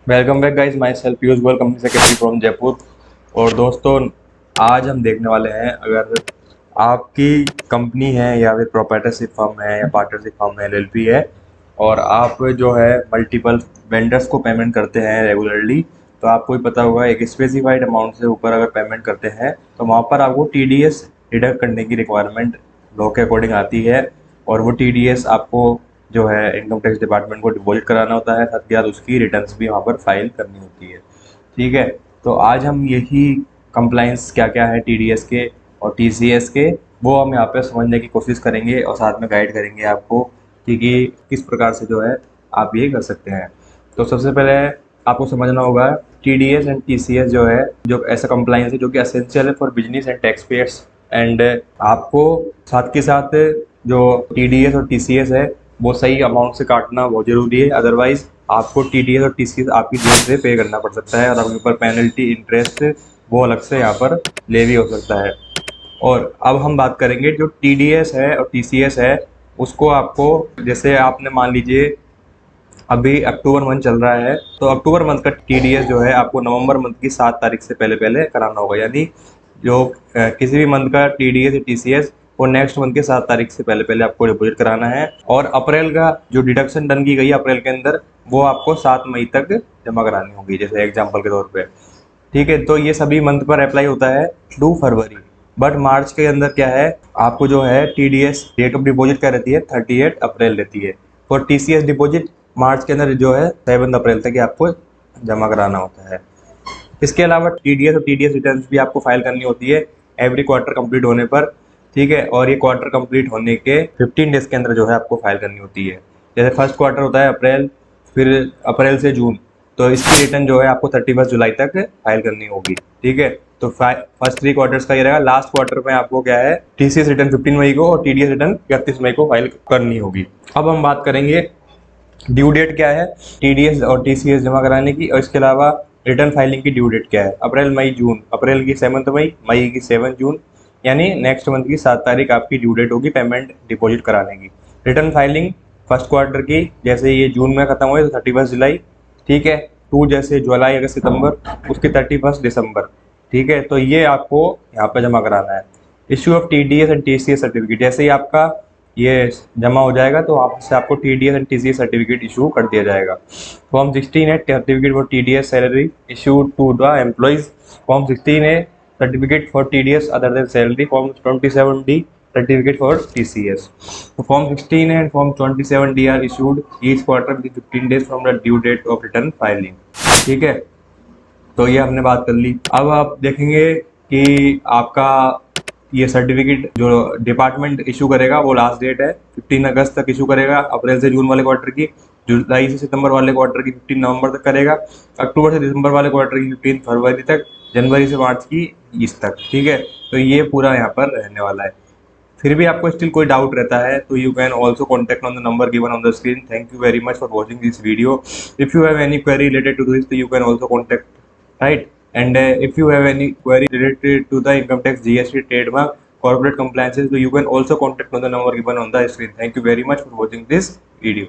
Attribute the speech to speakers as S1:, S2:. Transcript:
S1: Welcome back guys, my self Piyush Goyal, company secretary from Jaipur. और दोस्तों, आज हम देखने वाले हैं, अगर आपकी कंपनी है या फिर प्रोप्राइटरशिप फर्म है या पार्टनरशिप फर्म है, एलएलपी है, और आप जो है मल्टीपल वेंडर्स को पेमेंट करते हैं रेगुलरली, तो आपको ही पता होगा एक स्पेसिफाइड अमाउंट से ऊपर अगर पेमेंट करते हैं तो वहाँ पर आपको टीडीएस डिडक्ट करने की रिक्वायरमेंट लॉ के अकॉर्डिंग आती है। और वो टीडीएस आपको जो है इनकम टैक्स डिपार्टमेंट को डिपॉजिट कराना होता है, साथ के साथ उसकी रिटर्न्स भी वहाँ पर फाइल करनी होती है। ठीक है, तो आज हम यही कंप्लाइंस क्या क्या है टीडीएस के और टीसीएस के, वो हम यहाँ पे समझने की कोशिश करेंगे और साथ में गाइड करेंगे आपको कि किस प्रकार से जो है आप ये कर सकते हैं। तो सबसे पहले आपको समझना होगा टीडीएस एंड टीसीएस जो है, जो ऐसा कंप्लाइंस है जो कि एसेंशियल है for business and tax payers. And आपको साथ के साथ जो टीडीएस और टीसीएस है वो सही अमाउंट से काटना बहुत ज़रूरी है, अदरवाइज आपको टीडीएस और टीसीएस आपकी जेब से पे करना पड़ सकता है और आपके ऊपर पेनल्टी इंटरेस्ट वो अलग से यहाँ पर लेवी हो सकता है। और अब हम बात करेंगे जो टीडीएस है और टीसीएस है, उसको आपको, जैसे आपने मान लीजिए अभी अक्टूबर मंथ चल रहा है, तो अक्टूबर मंथ का टीडीएस जो है आपको नवंबर मंथ की 7 तारीख से पहले पहले कराना होगा। यानी जो किसी भी मंथ का टीडीएस या टीसीएस वो नेक्स्ट मंथ के 7 तारीख से पहले पहले आपको डिपॉजिट कराना है। और अप्रैल का जो डिडक्शन डन की गई है अप्रैल के अंदर, वो आपको 7 मई तक जमा करानी होगी, जैसे एग्जाम्पल के तौर पर। ठीक है, तो ये सभी मंथ पर अप्लाई होता है टू फरवरी। बट मार्च के अंदर क्या है, आपको जो है टीडीएस डेट ऑफ डिपॉजिट क्या रहती है, 38 अप्रैल रहती है। फॉर टीसीएस डिपॉजिट मार्च के अंदर जो है 7 अप्रैल तक ही आपको जमा कराना होता है। इसके अलावा टीडीएस और टीडीएस रिटर्न्स भी आपको फाइल करनी होती है एवरी क्वार्टर कंप्लीट होने पर। ठीक है, और ये क्वार्टर कंप्लीट होने के 15 डेज के अंदर जो है आपको फाइल करनी होती है। जैसे फर्स्ट क्वार्टर होता है अप्रैल, फिर अप्रैल से जून, तो इसकी रिटर्न जो है आपको 31 जुलाई तक फाइल करनी होगी। ठीक है, तो फर्स्ट 3 क्वार्टर्स का ये रहेगा। लास्ट क्वार्टर में आपको क्या है, टीसीएस रिटर्न 15 मई को और टीडीएस रिटर्न 31 मई को फाइल करनी होगी। अब हम बात करेंगे ड्यू डेट क्या है टीडीएस और टीसीएस जमा कराने की, और इसके अलावा रिटर्न फाइलिंग की ड्यू डेट क्या है। अप्रैल मई जून, अप्रैल की 7 मई, मई की 7 जून, यानी नेक्स्ट मंथ की 7 तारीख आपकी ड्यू डेट होगी पेमेंट डिपॉजिट कराने की। रिटर्न फाइलिंग फर्स्ट क्वार्टर की, जैसे ये जून में खत्म हुए तो 31 जुलाई। ठीक है, टू जैसे जुलाई अगस्त सितंबर, उसके 31 दिसंबर। ठीक है, तो ये आपको यहाँ पे जमा कराना है। Issue of TDS and TCS certificate, जैसे ही आपका ये जमा हो जाएगा तो आपसे आपको TDS and TCS certificate issue कर दिया जाएगा। फॉर्म 16 है certificate for TDS salary issued to the employees. Form 16 है certificate for TDS other than salary. Form 27D certificate for TCS. तो form 16 and form 27D are issued each quarter with 15 days from the due date of return filing. ठीक है, तो ये हमने बात कर ली। अब आप देखेंगे कि आपका ये सर्टिफिकेट जो डिपार्टमेंट इशू करेगा वो लास्ट डेट है 15 अगस्त तक इशू करेगा, अप्रैल से जून वाले क्वार्टर की। जुलाई से सितंबर वाले क्वार्टर की 15 नवंबर तक करेगा, अक्टूबर से दिसंबर वाले क्वार्टर की 15 फरवरी तक, जनवरी से मार्च की 20 तक। ठीक है, तो ये पूरा यहाँ पर रहने वाला है। फिर भी आपको स्टिल कोई डाउट रहता है तो you can also contact on the number given on the screen. Thank you very much for watching this video. If you have any query related to this, you can also contact, right? And if you have any query related to the income tax, GST, trademark, corporate compliances, so you can also contact on the number given on the screen. Thank you very much for watching this video.